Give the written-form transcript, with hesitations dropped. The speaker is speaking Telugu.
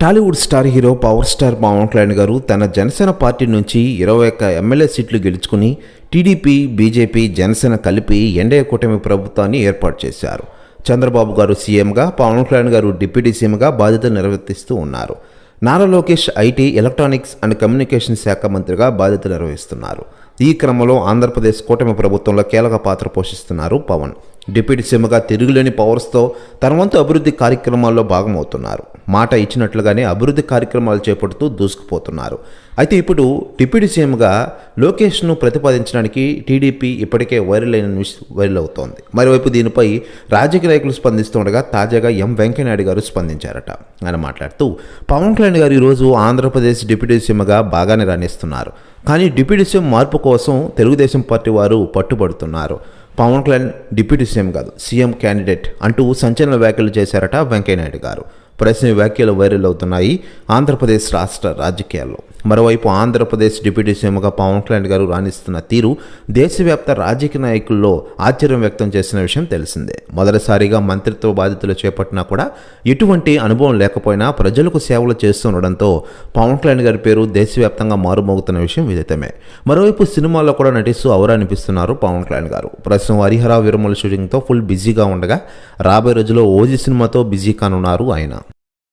Tollywood star hero power star Pawan Kalyan garu తన జనసేన పార్టీ నుంచి 21 ఎమ్మెల్యే సీట్లు గెలుచుకుని టీడీపీ, బీజేపీ, జనసేన కలిపి ఎన్డీఏ కూటమి ప్రభుత్వాన్ని ఏర్పాటు చేశారు. చంద్రబాబు గారు సీఎంగా, పవన్ కళ్యాణ్ గారు డిప్యూటీ సీఎంగా బాధ్యతలు నిర్వర్తిస్తూ ఉన్నారు. Nara Lokesh IT, electronics and communication శాఖ మంత్రిగా బాధ్యతలు నిర్వహిస్తున్నారు. ఈ క్రమంలో ఆంధ్రప్రదేశ్ కూటమి ప్రభుత్వంలో కీలక పాత్ర పోషిస్తున్నారు పవన్. డిప్యూటీ సీఎంగా తిరుగులేని పవర్స్తో తన వంతు అభివృద్ధి కార్యక్రమాల్లో భాగమవుతున్నారు. మాట ఇచ్చినట్లుగానే అభివృద్ధి కార్యక్రమాలు చేపడుతూ దూసుకుపోతున్నారు. అయితే ఇప్పుడు డిప్యూటీ సీఎంగా లోకేష్ను ప్రతిపాదించడానికి టీడీపీ ఇప్పటికే వైరల్ అవుతోంది. మరోవైపు దీనిపై రాజకీయ నాయకులు స్పందిస్తుండగా తాజాగా వెంకయ్యనాయుడు గారు స్పందించారట. ఆయన మాట్లాడుతూ, పవన్ కళ్యాణ్ గారు ఈరోజు ఆంధ్రప్రదేశ్ డిప్యూటీ సీఎంగా బాగానే రాణిస్తున్నారు. కానీ డిప్యూటీ సీఎం మార్పు కోసం తెలుగుదేశం పార్టీ వారు పట్టుబడుతున్నారు. పవన్ కళ్యాణ్ డిప్యూటీ సీఎం కాదు, సీఎం క్యాండిడేట్ అంటూ సంచలన వ్యాఖ్యలు చేశారట వెంకయ్యనాయుడు గారు. ప్రశ్న వ్యాఖ్యలు వైరల్ అవుతున్నాయి ఆంధ్రప్రదేశ్ రాష్ట్ర రాజకీయాల్లో. మరోవైపు ఆంధ్రప్రదేశ్ డిప్యూటీ సీఎంగా పవన్ కళ్యాణ్ గారు రాణిస్తున్న తీరు దేశవ్యాప్త రాజకీయ నాయకుల్లో ఆశ్చర్యం వ్యక్తం చేసిన విషయం తెలిసిందే. మొదటిసారిగా మంత్రిత్వ బాధ్యతలు చేపట్టినా కూడా ఎటువంటి అనుభవం లేకపోయినా ప్రజలకు సేవలు చేస్తుండడంతో పవన్ కళ్యాణ్ గారి పేరు దేశవ్యాప్తంగా మారుమోగుతున్న విషయం విదితమే. మరోవైపు సినిమాల్లో కూడా నటిస్తూ అవరానిపిస్తున్నారు పవన్ కళ్యాణ్ గారు. ప్రస్తుతం హరిహర వీరమల షూటింగ్తో ఫుల్ బిజీగా ఉండగా రాబోయే రోజుల్లో ఓజీ సినిమాతో బిజీ కానున్నారు ఆయన.